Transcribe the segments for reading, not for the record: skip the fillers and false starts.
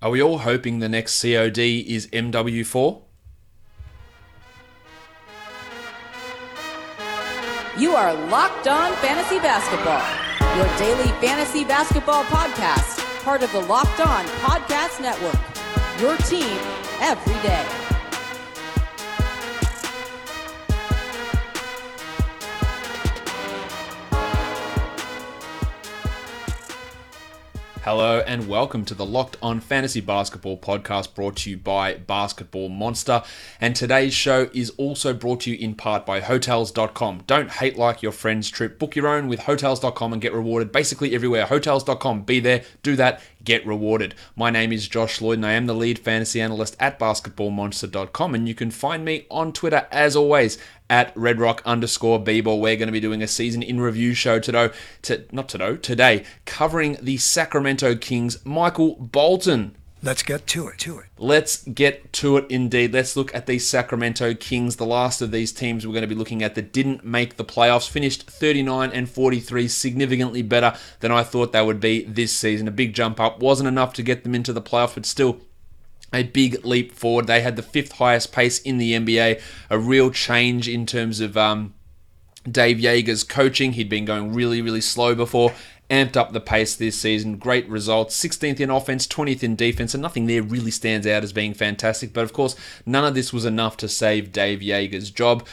Are we all hoping the next COD is MW4? You are Locked On Fantasy Basketball, your daily fantasy basketball podcast, part of the Locked On Podcast Network, your team every day. Hello and welcome to the Locked On Fantasy Basketball podcast brought to you by Basketball Monster. And today's show is also brought to you in part by Hotels.com. Don't hate like your friend's trip. Book your own with Hotels.com and get rewarded basically everywhere. Hotels.com, be there, do that, get rewarded. My name is Josh Lloyd and I am the lead fantasy analyst at BasketballMonster.com, and you can find me on Twitter as always at redrock_bball. We're going to be doing a season in review show today, covering the Sacramento Kings. Michael Bolton. Let's get to it. Let's get to it indeed. Let's look at the Sacramento Kings, the last of these teams we're going to be looking at that didn't make the playoffs, finished 39-43, significantly better than I thought they would be this season. A big jump up, wasn't enough to get them into the playoffs, but still a big leap forward. They had the fifth highest pace in the NBA, a real change in terms of Dave Joerger's coaching. He'd been going really slow before, amped up the pace this season. Great results, 16th in offense, 20th in defense, and nothing there really stands out as being fantastic. But of course, none of this was enough to save Dave Joerger's job.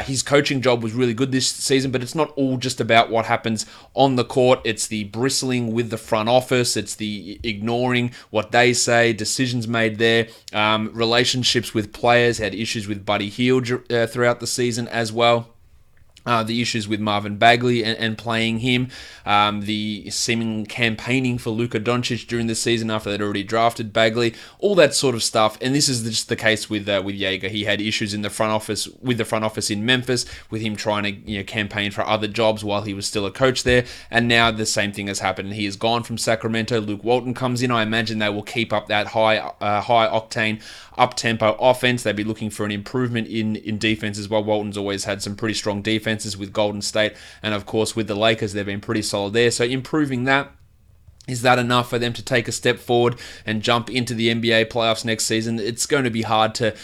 His coaching job was really good this season, but it's not all just about what happens on the court. It's the bristling with the front office. It's the ignoring what they say, decisions made there, relationships with players. Had issues with Buddy Hield throughout the season as well. The issues with Marvin Bagley and playing him, the seeming campaigning for Luka Doncic during the season after they'd already drafted Bagley, all that sort of stuff. And this is just the case with Joerger. He had issues in the front office in Memphis, with him trying to campaign for other jobs while he was still a coach there. And now the same thing has happened. He has gone from Sacramento. Luke Walton comes in. I imagine they will keep up that high octane, up-tempo offense. They'd be looking for an improvement in defense as well. Walton's always had some pretty strong defenses with Golden State, and of course with the Lakers, they've been pretty solid there. So improving that, is that enough for them to take a step forward and jump into the NBA playoffs next season? It's going to be hard to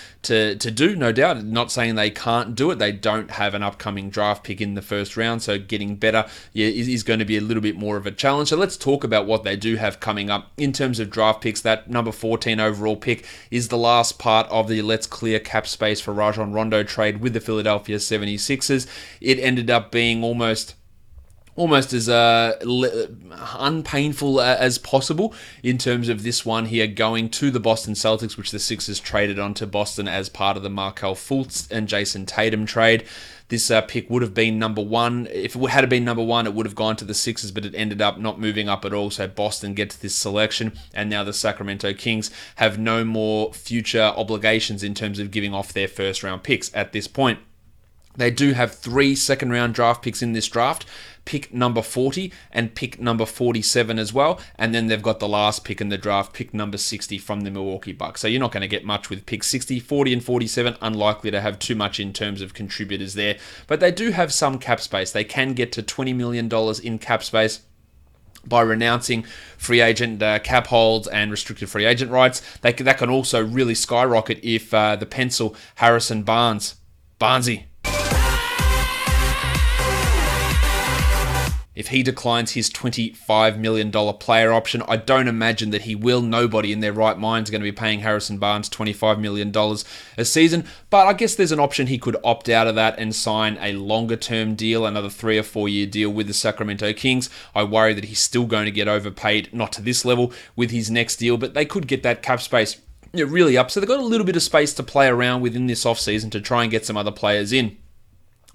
do, no doubt. Not saying they can't do it. They don't have an upcoming draft pick in the first round, so getting better is going to be a little bit more of a challenge. So let's talk about what they do have coming up in terms of draft picks. That number 14 overall pick is the last part of the let's clear cap space for Rajon Rondo trade with the Philadelphia 76ers. It ended up being almost as unpainful as possible in terms of this one here going to the Boston Celtics, which the Sixers traded on to Boston as part of the Markelle Fultz and Jason Tatum trade. This pick would have been number one. If it had been number one, it would have gone to the Sixers, but it ended up not moving up at all. So Boston gets this selection, and now the Sacramento Kings have no more future obligations in terms of giving off their first round picks at this point. They do have 3 second-round draft picks in this draft, pick number 40 and pick number 47 as well. And then they've got the last pick in the draft, pick number 60 from the Milwaukee Bucks. So you're not going to get much with pick 60, 40 and 47, unlikely to have too much in terms of contributors there. But they do have some cap space. They can get to $20 million in cap space by renouncing free agent cap holds and restricted free agent rights. That can also really skyrocket if the pencil Harrison Barnesy, if he declines his $25 million player option. I don't imagine that he will. Nobody in their right mind is going to be paying Harrison Barnes $25 million a season. But I guess there's an option he could opt out of that and sign a longer-term deal, another 3 or 4 year deal with the Sacramento Kings. I worry that he's still going to get overpaid, not to this level, with his next deal. But they could get that cap space really up. So they've got a little bit of space to play around within this offseason to try and get some other players in.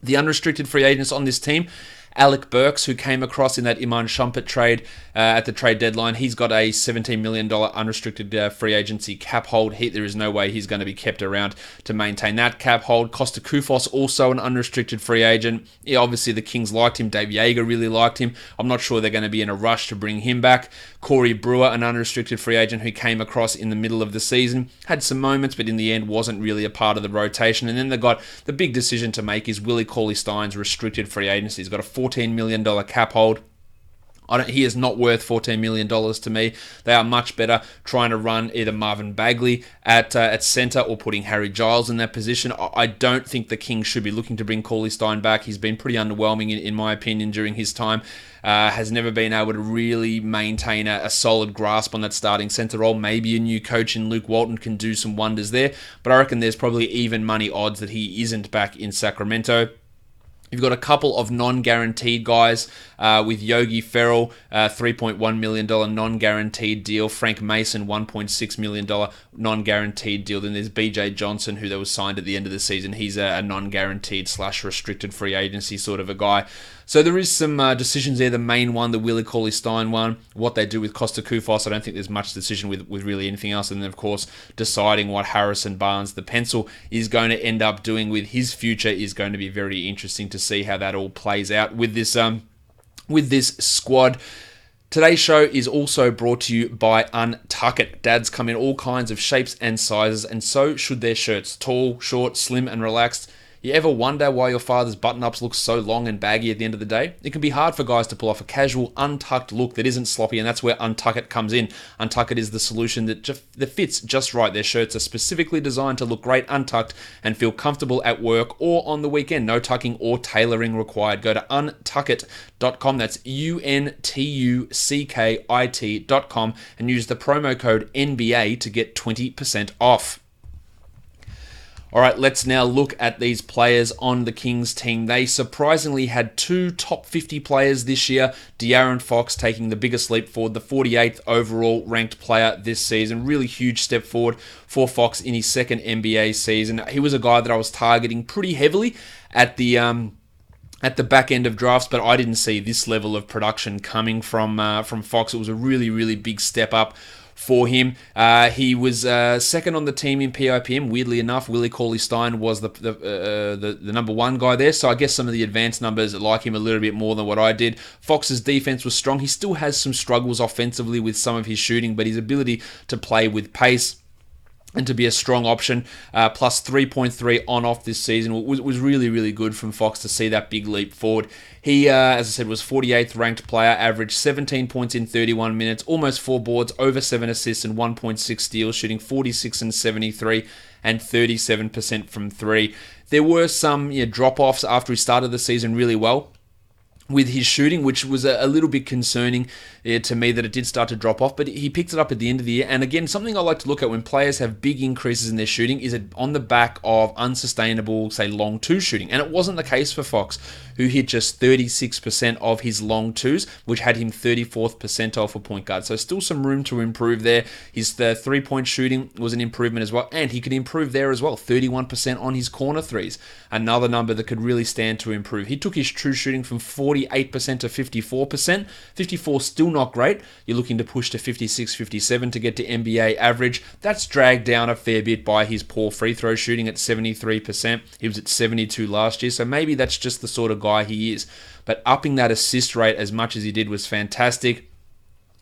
The unrestricted free agents on this team, Alec Burks, who came across in that Iman Shumpert trade at the trade deadline, he's got a $17 million unrestricted free agency cap hold. There is no way he's going to be kept around to maintain that cap hold. Costa Koufos, also an unrestricted free agent. Yeah, obviously the Kings liked him. Dave Joerger really liked him. I'm not sure they're going to be in a rush to bring him back. Corey Brewer, an unrestricted free agent who came across in the middle of the season, had some moments, but in the end wasn't really a part of the rotation. And then they got the big decision to make is Willie Cauley-Stein's restricted free agency. He's got a $14 million cap hold. He is not worth $14 million to me. They are much better trying to run either Marvin Bagley at centre or putting Harry Giles in that position. I don't think the Kings should be looking to bring Cauley Stein back. He's been pretty underwhelming, in my opinion, during his time. Has never been able to really maintain a solid grasp on that starting centre role. Maybe a new coach in Luke Walton can do some wonders there, but I reckon there's probably even money odds that he isn't back in Sacramento. You've got a couple of non-guaranteed guys with Yogi Ferrell, $3.1 million non-guaranteed deal. Frank Mason, $1.6 million non-guaranteed deal. Then there's BJ Johnson, who was signed at the end of the season. He's a non-guaranteed / restricted free agency sort of a guy. So there is some decisions there. The main one, the Willie Cauley-Stein one, what they do with Costa Koufos. I don't think there's much decision with really anything else. And then, of course, deciding what Harrison Barnes, the pencil, is going to end up doing with his future is going to be very interesting to see how that all plays out with this squad. Today's show is also brought to you by Untuck It. Dads come in all kinds of shapes and sizes, and so should their shirts. Tall, short, slim, and relaxed. You ever wonder why your father's button-ups look so long and baggy at the end of the day? It can be hard for guys to pull off a casual, untucked look that isn't sloppy, and that's where Untuck It comes in. Untuck It is the solution that fits just right. Their shirts are specifically designed to look great untucked and feel comfortable at work or on the weekend. No tucking or tailoring required. Go to untuckit.com. That's untuckit.com and use the promo code NBA to get 20% off. All right, let's now look at these players on the Kings team. They surprisingly had 2 top 50 players this year. De'Aaron Fox taking the biggest leap forward, the 48th overall ranked player this season. Really huge step forward for Fox in his second NBA season. He was a guy that I was targeting pretty heavily at the back end of drafts, but I didn't see this level of production coming from Fox. It was a really, really big step up for him. He was second on the team in PIPM. Weirdly enough, Willie Cauley-Stein was the number 1 guy there, so I guess some of the advanced numbers like him a little bit more than what I did. Fox's defense was strong. He still has some struggles offensively with some of his shooting, but his ability to play with pace and to be a strong option, plus 3.3 on-off this season, was really, really good from Fox to see that big leap forward. He, as I said, was 48th ranked player, averaged 17 points in 31 minutes, almost 4 boards, over 7 assists and 1.6 steals, shooting 46 and 73 and 37% from 3. There were some drop-offs after he started the season really well with his shooting, which was a little bit concerning to me that it did start to drop off, but he picked it up at the end of the year. And again, something I like to look at when players have big increases in their shooting is it on the back of unsustainable, say, long 2 shooting. And it wasn't the case for Fox, who hit just 36% of his long 2s, which had him 34th percentile for point guard. So still some room to improve there. His 3-point shooting was an improvement as well, and he could improve there as well. 31% on his corner 3s, another number that could really stand to improve. He took his true shooting from 48% to 54%. 54 still not great. You're looking to push to 56, 57 to get to NBA average. That's dragged down a fair bit by his poor free throw shooting at 73%. He was at 72 last year, so maybe that's just the sort of guy he is. But upping that assist rate as much as he did was fantastic.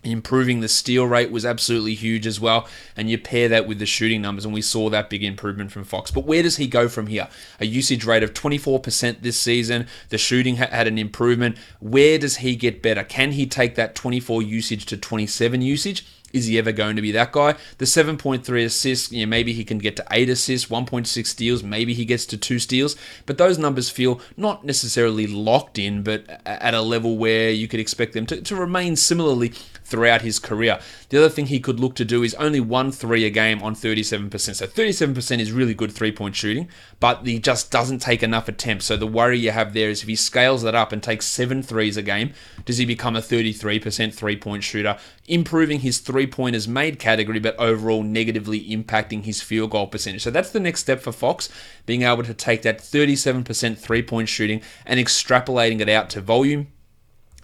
Improving the steal rate was absolutely huge as well, and you pair that with the shooting numbers, and we saw that big improvement from Fox. But where does he go from here? A usage rate of 24% this season. The shooting had an improvement. Where does he get better? Can he take that 24 usage to 27 usage? Is he ever going to be that guy? The 7.3 assists, maybe he can get to 8 assists, 1.6 steals, maybe he gets to 2 steals. But those numbers feel not necessarily locked in, but at a level where you could expect them to remain similarly throughout his career. The other thing he could look to do is only 1 3 a game on 37%. So 37% is really good 3-point shooting, but he just doesn't take enough attempts. So the worry you have there is if he scales that up and takes 7 threes a game, does he become a 33% 3-point shooter, improving his 3-pointers made category, but overall negatively impacting his field goal percentage. So that's the next step for Fox, being able to take that 37% 3-point shooting and extrapolating it out to volume,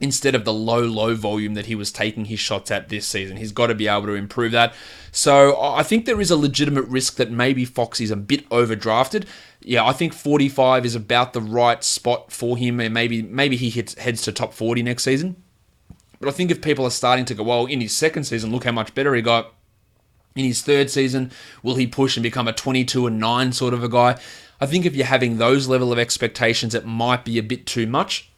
instead of the low volume that he was taking his shots at this season. He's got to be able to improve that. So I think there is a legitimate risk that maybe Fox is a bit overdrafted. Yeah, I think 45 is about the right spot for him, and maybe he heads to top 40 next season. But I think if people are starting to go, well, in his second season, look how much better he got. In his third season, will he push and become a 22-9 sort of a guy? I think if you're having those level of expectations, it might be a bit too much.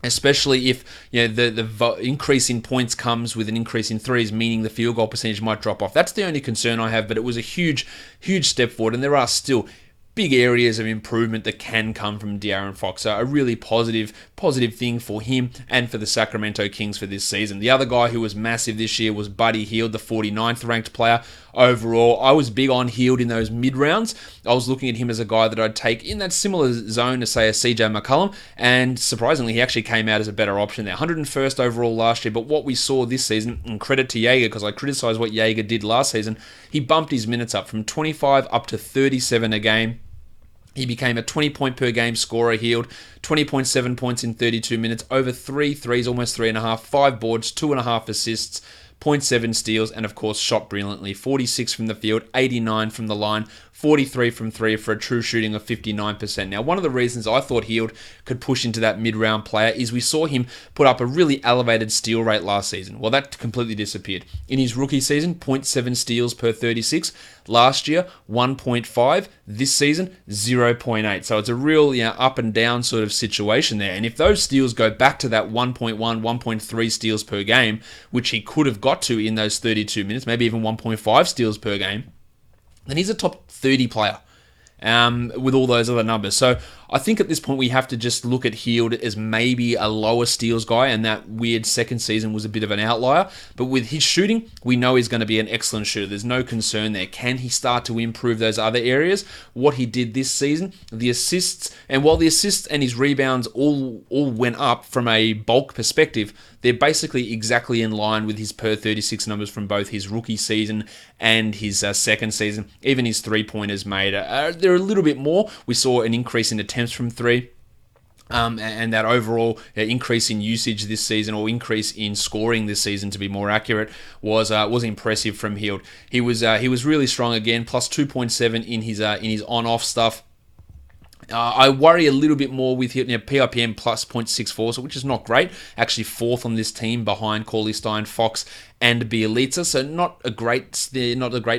especially if the increase in points comes with an increase in threes, meaning the field goal percentage might drop off. That's the only concern I have, but it was a huge step forward, and there are still big areas of improvement that can come from De'Aaron Fox. So a really positive thing for him and for the Sacramento Kings for this season. The other guy who was massive this year was Buddy Hield, the 49th ranked player overall. I was big on Hield in those mid-rounds. I was looking at him as a guy that I'd take in that similar zone to, say, a CJ McCollum, and surprisingly, he actually came out as a better option there. 101st overall last year, but what we saw this season, and credit to Jaeger, because I criticised what Jaeger did last season, he bumped his minutes up from 25 up to 37 a game. He became a 20-point-per-game scorer, Hield, 20.7 points in 32 minutes, over 3 threes, almost 3.5, 5 boards, 2.5 assists, 0.7 steals, and of course shot brilliantly. 46 from the field, 89 from the line, 43 from 3 for a true shooting of 59%. Now, one of the reasons I thought Hield could push into that mid-round player is we saw him put up a really elevated steal rate last season. Well, that completely disappeared. In his rookie season, 0.7 steals per 36. Last year, 1.5. This season, 0.8. So it's a real up and down sort of situation there. And if those steals go back to that 1.1, 1.3 steals per game, which he could have got to in those 32 minutes, maybe even 1.5 steals per game, then he's a top 30 player with all those other numbers. So I think at this point we have to just look at Hield as maybe a lower steals guy, and that weird second season was a bit of an outlier. But with his shooting, we know he's going to be an excellent shooter. There's no concern there. Can he start to improve those other areas? What he did this season, the assists, and while the assists and his rebounds all went up from a bulk perspective, they're basically exactly in line with his per 36 numbers from both his rookie season and his second season. Even his three-pointers made, they're a little bit more. We saw an increase in attempts from 3. And that overall increase in usage this season, or increase in scoring this season, to be more accurate, was impressive from Hield. He was really strong again, plus 2.7 in his on-off stuff. I worry a little bit more with PIPM plus 0.64, so which is not great. Actually, 4th on this team behind Cauley-Stein, Fox, and Bjelica. So not a great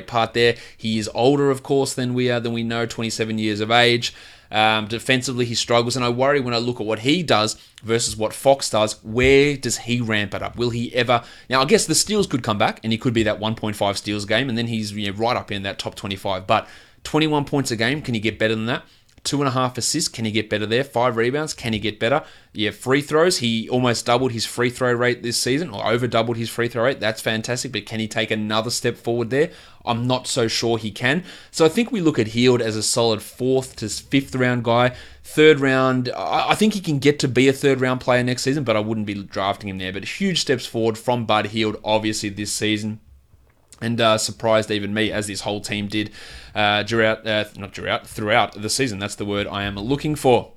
part there. He is older, of course, than we know, 27 years of age. Defensively, he struggles, and I worry when I look at what he does versus what Fox does. Where does he ramp it up? Will he ever? Now, I guess the steals could come back, and he could be that 1.5 steals game, and then he's right up in that top 25. But 21 points a game, can he get better than that? 2.5 assists, can he get better there? 5 rebounds, can he get better? Yeah, free throws, he almost doubled his free throw rate this season, or over doubled his free throw rate. That's fantastic, but can he take another step forward there? I'm not so sure he can. So I think we look at Hield as a solid 4th to 5th round guy. 3rd round, I think he can get to be a 3rd round player next season, but I wouldn't be drafting him there. But huge steps forward from Bud Hield, obviously, this season. And surprised even me, as this whole team did throughout the season. That's the word I am looking for.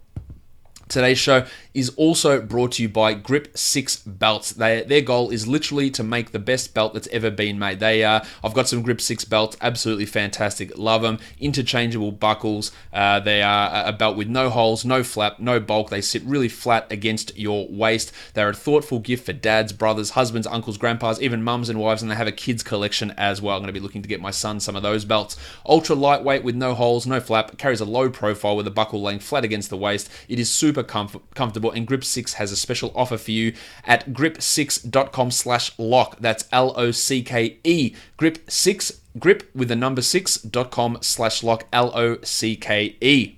Today's show is also brought to you by Grip 6 belts. Their goal is literally to make the best belt that's ever been made. I've got some Grip 6 belts, absolutely fantastic. Love them. Interchangeable buckles. They are a belt with no holes, no flap, no bulk. They sit really flat against your waist. They're a thoughtful gift for dads, brothers, husbands, uncles, grandpas, even mums and wives, and they have a kids collection as well. I'm going to be looking to get my son some of those belts. Ultra lightweight with no holes, no flap, carries a low profile with a buckle laying flat against the waist. It is super comfortable, and Grip 6 has a special offer for you at grip6.com/lock. That's LOCKE. Grip with the number 6.com/lock. LOCKE.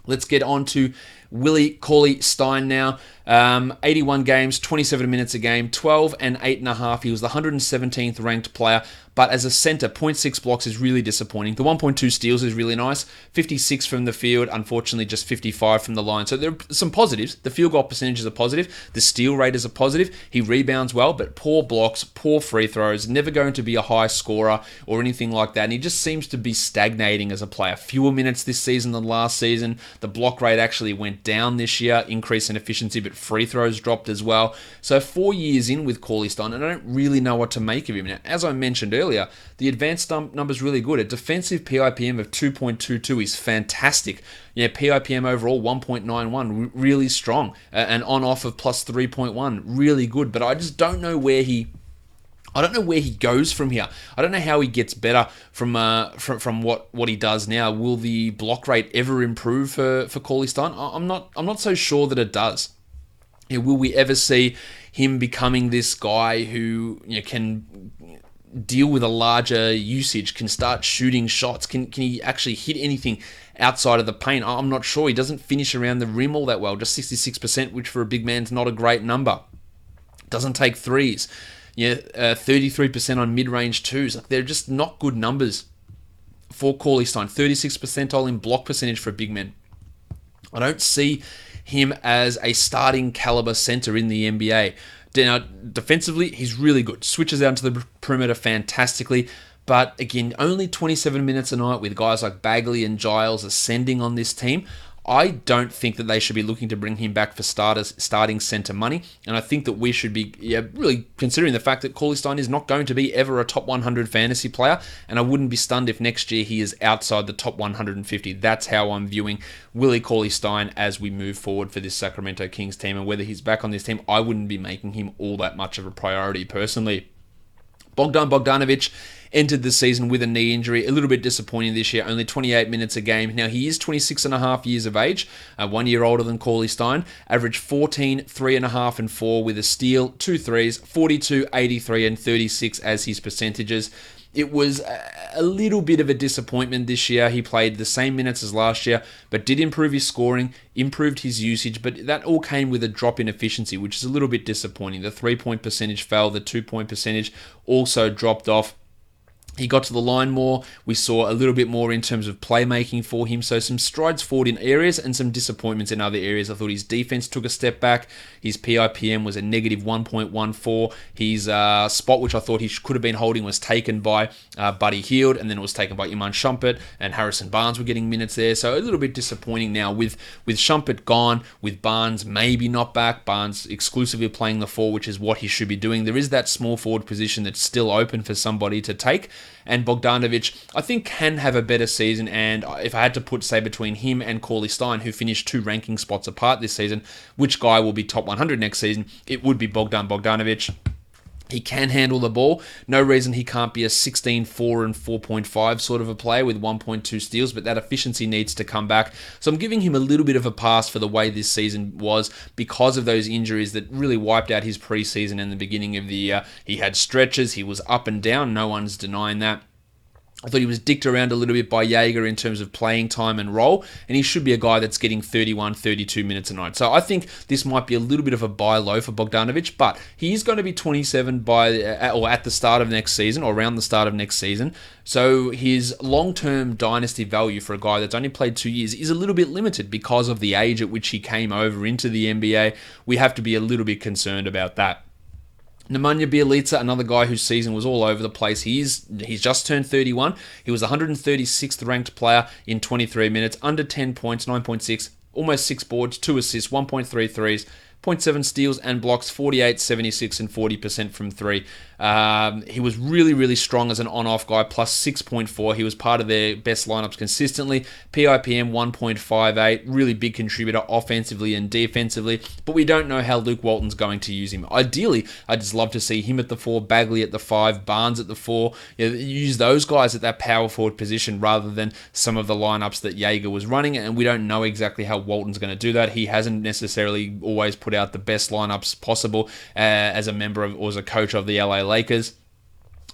Let's get on to Willie Cauley-Stein now. 81 games, 27 minutes a game, 12 and 8.5. He was the 117th ranked player, but as a center, 0.6 blocks is really disappointing. The 1.2 steals is really nice. 56 from the field, unfortunately just 55 from the line. So there are some positives. The field goal percentage is a positive. The steal rate is a positive. He rebounds well, but poor blocks, poor free throws, never going to be a high scorer or anything like that. And he just seems to be stagnating as a player. Fewer minutes this season than last season. The block rate actually went down this year, increase in efficiency, but free throws dropped as well. So 4 years in with Cauley-Stein, and I don't really know what to make of him. Now, as I mentioned earlier, the advanced number's really good. A defensive PIPM of 2.22 is fantastic. Yeah, PIPM overall 1.91, really strong. An on-off of plus 3.1, really good. But I just don't know where he goes from here. I don't know how he gets better from what he does now. Will the block rate ever improve for Cauley-Stein? I'm not so sure that it does. Will we ever see him becoming this guy who can deal with a larger usage, can start shooting shots? Can he actually hit anything outside of the paint? I'm not sure. He doesn't finish around the rim all that well, just 66%, which for a big man's not a great number. Doesn't take threes. 33% on mid-range twos. They're just not good numbers for Cauley Stein. 36th percentile in block percentage for a big man. I don't see him as a starting caliber center in the NBA. Now, defensively, he's really good. Switches out to the perimeter fantastically. But again, only 27 minutes a night with guys like Bagley and Giles ascending on this team. I don't think that they should be looking to bring him back for starting center money. And I think that we should be really considering the fact that Cauley Stein is not going to be ever a top 100 fantasy player. And I wouldn't be stunned if next year he is outside the top 150. That's how I'm viewing Willie Cauley Stein as we move forward for this Sacramento Kings team. And whether he's back on this team, I wouldn't be making him all that much of a priority personally. Bogdan Bogdanovic entered the season with a knee injury. A little bit disappointing this year, only 28 minutes a game. Now, he is 26 and a half years of age, 1 year older than Cauley Stein. Averaged 14, 3.5, and 4 with a steal, 2 threes, 42, 83, and 36 as his percentages. It was a little bit of a disappointment this year. He played the same minutes as last year, but did improve his scoring, improved his usage, but that all came with a drop in efficiency, which is a little bit disappointing. The 3-point percentage fell, the 2-point percentage also dropped off. He got to the line more. We saw a little bit more in terms of playmaking for him. So some strides forward in areas and some disappointments in other areas. I thought his defense took a step back. His PIPM was a negative 1.14. His spot, which I thought he could have been holding, was taken by Buddy Hield, and then it was taken by Iman Shumpert, and Harrison Barnes were getting minutes there. So a little bit disappointing now with Shumpert gone, with Barnes maybe not back. Barnes exclusively playing the 4, which is what he should be doing. There is that small forward position that's still open for somebody to take. And Bogdanovic, I think, can have a better season. And if I had to put, say, between him and Cauley Stein, who finished 2 ranking spots apart this season, which guy will be top 100 next season, it would be Bogdan Bogdanovic. He can handle the ball. No reason he can't be a 16, 4, and 4.5 sort of a player with 1.2 steals, but that efficiency needs to come back. So I'm giving him a little bit of a pass for the way this season was because of those injuries that really wiped out his preseason and the beginning of the year. He had stretches. He was up and down. No one's denying that. I thought he was dicked around a little bit by Jaeger in terms of playing time and role, and he should be a guy that's getting 31, 32 minutes a night. So I think this might be a little bit of a buy low for Bogdanovic, but he is going to be 27 at the start of next season, or around the start of next season. So his long-term dynasty value for a guy that's only played 2 years is a little bit limited because of the age at which he came over into the NBA. We have to be a little bit concerned about that. Nemanja Bjelica, another guy whose season was all over the place. He's just turned 31. He was 136th ranked player in 23 minutes, under 10 points, 9.6, almost 6 boards, 2 assists, 1.3 threes, 0.7 steals and blocks, 48, 76, and 40% from 3. He was really, really strong as an on-off guy, plus 6.4. He was part of their best lineups consistently. PIPM 1.58, really big contributor offensively and defensively, but we don't know how Luke Walton's going to use him. Ideally, I'd just love to see him at the 4, Bagley at the 5, Barnes at the 4. Use those guys at that power forward position rather than some of the lineups that Jaeger was running, and we don't know exactly how Walton's going to do that. He hasn't necessarily always put out the best lineups possible as a member of or as a coach of the LA Lakers.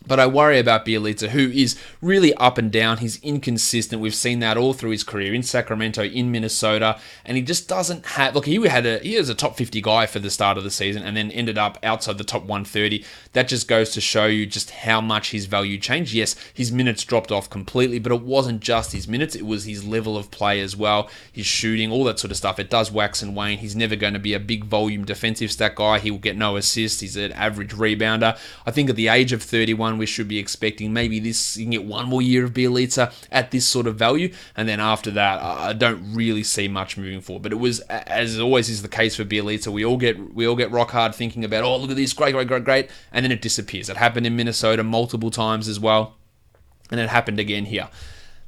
But I worry about Bjelica, who is really up and down. He's inconsistent. We've seen that all through his career in Sacramento, in Minnesota, and he just doesn't have... Look, he was a top 50 guy for the start of the season and then ended up outside the top 130. That just goes to show you just how much his value changed. Yes, his minutes dropped off completely, but it wasn't just his minutes. It was his level of play as well, his shooting, all that sort of stuff. It does wax and wane. He's never going to be a big volume defensive stat guy. He will get no assists. He's an average rebounder. I think at the age of 31, we should be expecting maybe you can get one more year of Bjelica at this sort of value, and then after that, I don't really see much moving forward. But it was, as always is the case for Bjelica, we all get rock hard thinking about, oh, look at this, great, and then it disappears. It happened in Minnesota multiple times as well, and it happened again here.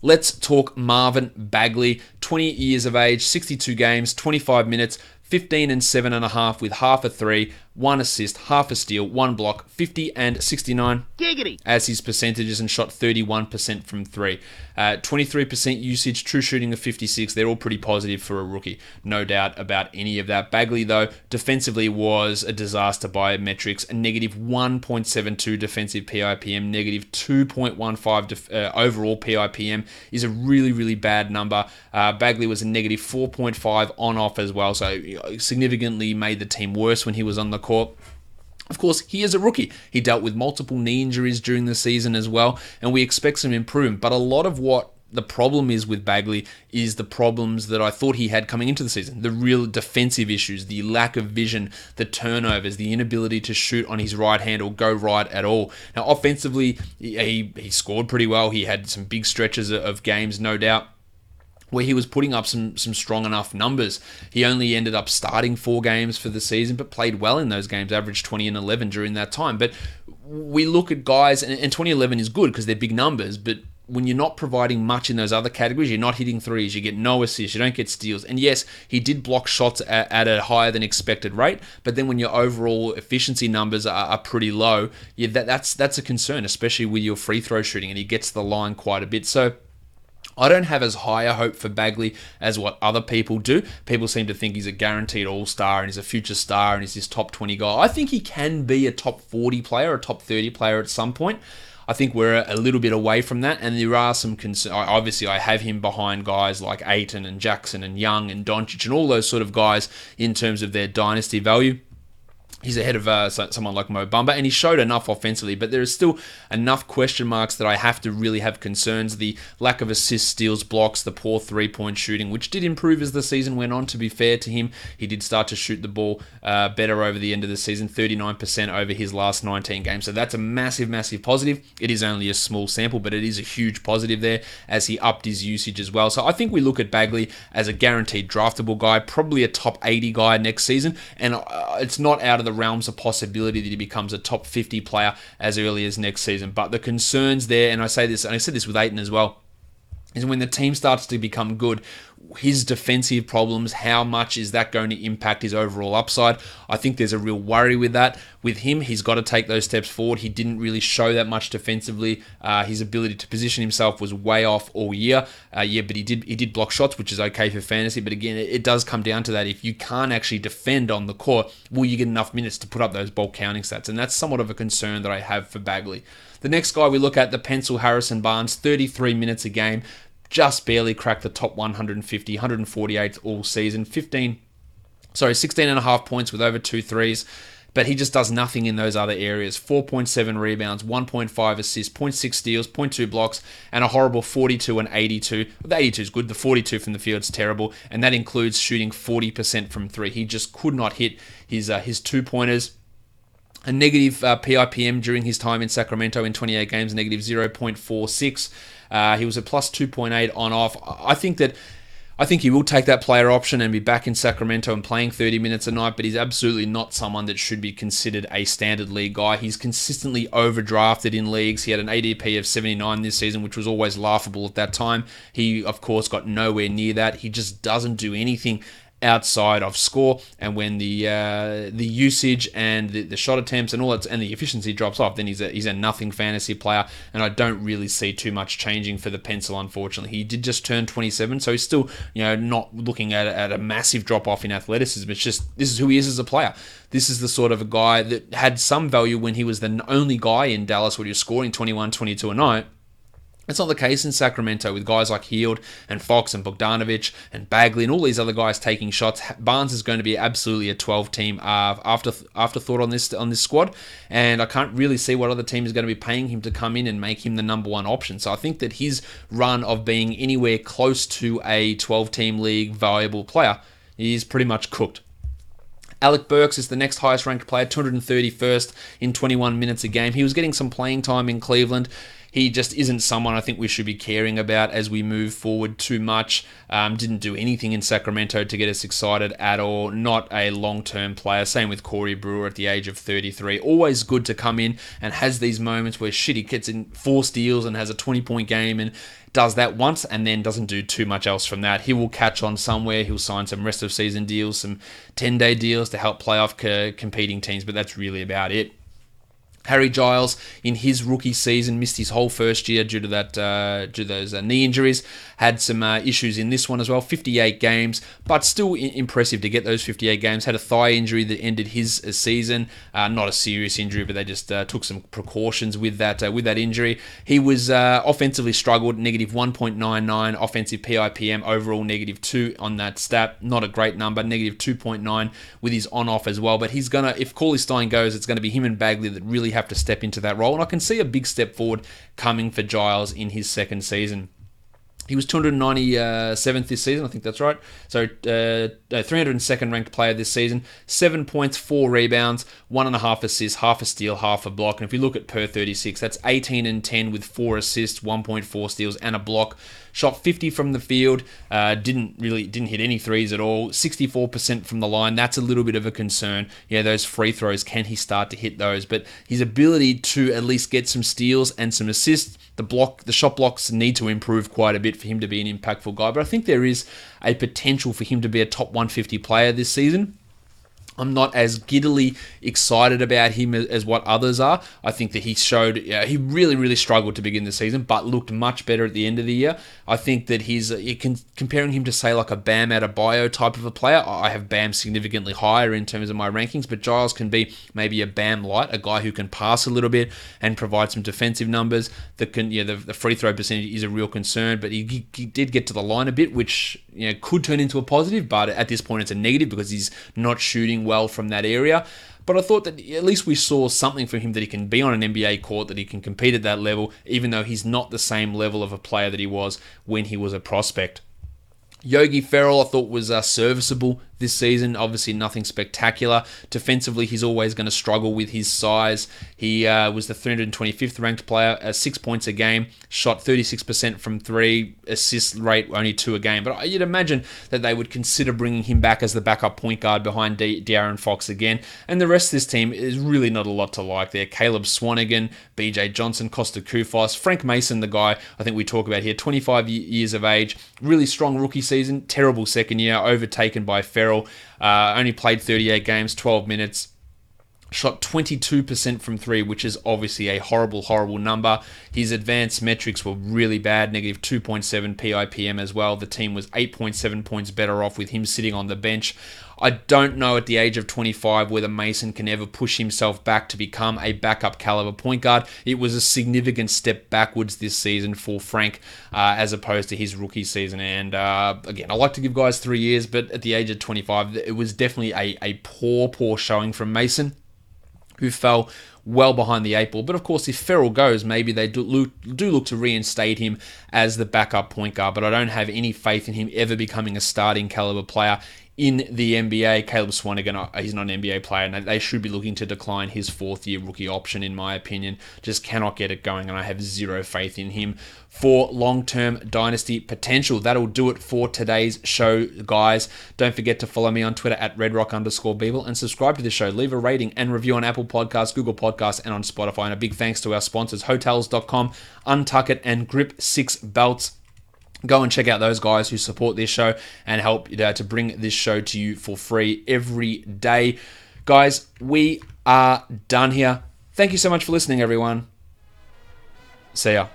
Let's talk Marvin Bagley. 20 years of age, 62 games, 25 minutes, 15 and 7.5 with half a three, 1 assist, half a steal, 1 block, 50 and 69 Giggity. as his percentages, and shot 31% from three. 23% usage, true shooting of 56. They're all pretty positive for a rookie. No doubt about any of that. Bagley, though, defensively was a disaster by metrics. A negative 1.72 defensive PIPM, negative 2.15 overall PIPM is a really, really bad number. Bagley was a negative 4.5 on-off as well, so significantly made the team worse when he was on the court. Of course, he is a rookie. He dealt with multiple knee injuries during the season as well, and we expect some improvement. But a lot of what the problem is with Bagley is the problems that I thought he had coming into the season. The real defensive issues, the lack of vision, the turnovers, the inability to shoot on his right hand or go right at all. Now, offensively, he scored pretty well. He had some big stretches of games, no doubt, where he was putting up some strong enough numbers. He only ended up starting 4 games for the season, but played well in those games, averaged 20 and 11 during that time. But we look at guys, and 2011 is good because they're big numbers, but when you're not providing much in those other categories, you're not hitting threes, you get no assists, you don't get steals. And yes, he did block shots at a higher than expected rate, but then when your overall efficiency numbers are pretty low, that's a concern, especially with your free throw shooting, and he gets to the line quite a bit. So I don't have as high a hope for Bagley as what other people do. People seem to think he's a guaranteed all-star and he's a future star and he's this top 20 guy. I think he can be a top 40 player, a top 30 player at some point. I think we're a little bit away from that, and there are some concerns. Obviously, I have him behind guys like Ayton and Jackson and Young and Doncic and all those sort of guys in terms of their dynasty value. He's ahead of someone like Mo Bamba, and he showed enough offensively, but there is still enough question marks that I have to really have concerns. The lack of assists, steals, blocks, the poor three-point shooting, which did improve as the season went on, to be fair to him. He did start to shoot the ball better over the end of the season, 39% over his last 19 games. So that's a massive, massive positive. It is only a small sample, but it is a huge positive there as he upped his usage as well. So I think we look at Bagley as a guaranteed draftable guy, probably a top 80 guy next season, and it's not out of the realms of possibility that he becomes a top 50 player as early as next season. But the concerns there, and I say this, and I said this with Ayton as well, is when the team starts to become good, his defensive problems, how much is that going to impact his overall upside? I think there's a real worry with that. With him, he's got to take those steps forward. He didn't really show that much defensively. His ability to position himself was way off all year. But he did block shots, which is okay for fantasy. But again, it does come down to that. If you can't actually defend on the court, will you get enough minutes to put up those bulk counting stats? And that's somewhat of a concern that I have for Bagley. The next guy we look at, the pencil, Harrison Barnes, 33 minutes a game. Just barely cracked the top 150, 148 all season, 16.5 points with over 2 threes, but he just does nothing in those other areas. 4.7 rebounds, 1.5 assists, 0.6 steals, 0.2 blocks, and a horrible 42 and 82. The 82 is good, the 42 from the field is terrible, and that includes shooting 40% from 3. He just could not hit his two-pointers. A negative PIPM during his time in Sacramento in 28 games, negative 0.46. He was a plus 2.8 on off. I think he will take that player option and be back in Sacramento and playing 30 minutes a night, but he's absolutely not someone that should be considered a standard league guy. He's consistently overdrafted in leagues. He had an ADP of 79 this season, which was always laughable at that time. He, of course, got nowhere near that. He just doesn't do anything outside of score, and when the usage and the shot attempts and all that and the efficiency drops off, then he's a nothing fantasy player, and I don't really see too much changing for the pencil. Unfortunately, he did just turn 27, so he's still not looking at a massive drop off in athleticism. It's just this is who he is as a player. This is the sort of a guy that had some value when he was the only guy in Dallas where he was scoring 21, 22 a night. It's not the case in Sacramento with guys like Hield and Fox and Bogdanovic and Bagley and all these other guys taking shots. Barnes is going to be absolutely a 12-team afterthought on this squad, and I can't really see what other team is going to be paying him to come in and make him the number one option. So I think that his run of being anywhere close to a 12-team league valuable player is pretty much cooked. Alec Burks is the next highest ranked player, 231st in 21 minutes a game. He was getting some playing time in Cleveland. he just isn't someone I think we should be caring about as we move forward too much. Didn't do anything in Sacramento to get us excited at all. Not a long-term player. Same with Corey Brewer at the age of 33. Always good to come in and has these moments where he gets in 4 steals and has a 20-point game and does that once and then doesn't do too much else from that. He will catch on somewhere. He'll sign some rest of season deals, some 10-day deals to help playoff competing teams, but that's really about it. Harry Giles, in his rookie season, missed his whole first year due to those knee injuries. Had some issues in this one as well. 58 games, but still impressive to get those 58 games. Had a thigh injury that ended his season. Not a serious injury, but they just took some precautions with that injury. He was offensively struggled, negative 1.99 offensive PIPM, overall negative 2 on that stat. Not a great number, negative 2.9 with his on-off as well. But he's gonna, if Cauley Stein goes, it's going to be him and Bagley that really have to step into that role, and I can see a big step forward coming for Giles in his second season. He was 297th this season, I think that's right. So 302nd ranked player this season. 7 points, 4 rebounds, 1.5 assists, half a steal, half a block. And if you look at per 36, that's 18 and 10 with 4 assists, 1.4 steals, and a block. Shot 50 from the field, didn't hit any threes at all. 64% from the line. That's a little bit of a concern. Yeah, those free throws, can he start to hit those? But his ability to at least get some steals and some assists, the shot blocks need to improve quite a bit for him to be an impactful guy. But I think there is a potential for him to be a top 150 player this season. I'm not as giddily excited about him as what others are. I think that he showed, he really, really struggled to begin the season, but looked much better at the end of the year. I think that comparing him to, say, like a Bam Adebayo type of a player, I have Bam significantly higher in terms of my rankings, but Giles can be maybe a Bam light, a guy who can pass a little bit and provide some defensive numbers. The free throw percentage is a real concern, but he did get to the line a bit, which could turn into a positive, but at this point it's a negative because he's not shooting well from that area. But I thought that at least we saw something from him, that he can be on an NBA court, that he can compete at that level, even though he's not the same level of a player that he was when he was a prospect. Yogi Ferrell, I thought, was serviceable this season. Obviously nothing spectacular. Defensively, he's always going to struggle with his size. He was the 325th ranked player, 6 points a game, shot 36% from 3, assist rate only 2 a game. But you'd imagine that they would consider bringing him back as the backup point guard behind De'Aaron Fox again. And the rest of this team is really not a lot to like there. Caleb Swanigan, BJ Johnson, Costa Koufos, Frank Mason, the guy I think we talk about here, 25 years of age, really strong rookie season, terrible second year, overtaken by Ferrell. Only played 38 games, 12 minutes. Shot 22% from 3, which is obviously a horrible, horrible number. His advanced metrics were really bad, negative 2.7 PIPM as well. The team was 8.7 points better off with him sitting on the bench. I don't know at the age of 25 whether Mason can ever push himself back to become a backup caliber point guard. It was a significant step backwards this season for Frank as opposed to his rookie season. And again, I like to give guys 3 years, but at the age of 25, it was definitely a poor showing from Mason, who fell well behind the 8 ball. But of course, if Ferrell goes, maybe they do look to reinstate him as the backup point guard. But I don't have any faith in him ever becoming a starting caliber player in the NBA. Caleb Swanigan, he's not an NBA player, and they should be looking to decline his 4th-year rookie option, in my opinion. Just cannot get it going, and I have zero faith in him for long-term dynasty potential. That'll do it for today's show, guys. Don't forget to follow me on Twitter at redrock_Beeble and subscribe to the show. Leave a rating and review on Apple Podcasts, Google Podcasts, and on Spotify. And a big thanks to our sponsors, Hotels.com, Untuck It, and Grip 6 Belts. Go and check out those guys who support this show and help to bring this show to you for free every day. Guys, we are done here. Thank you so much for listening, everyone. See ya.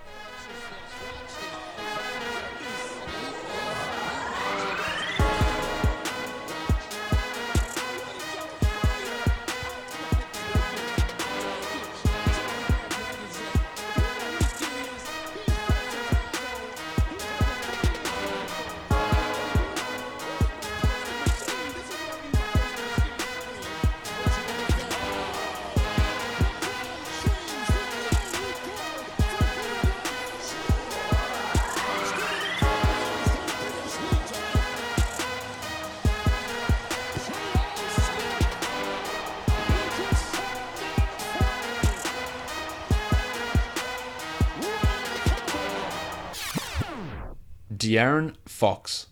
De'Aaron Fox.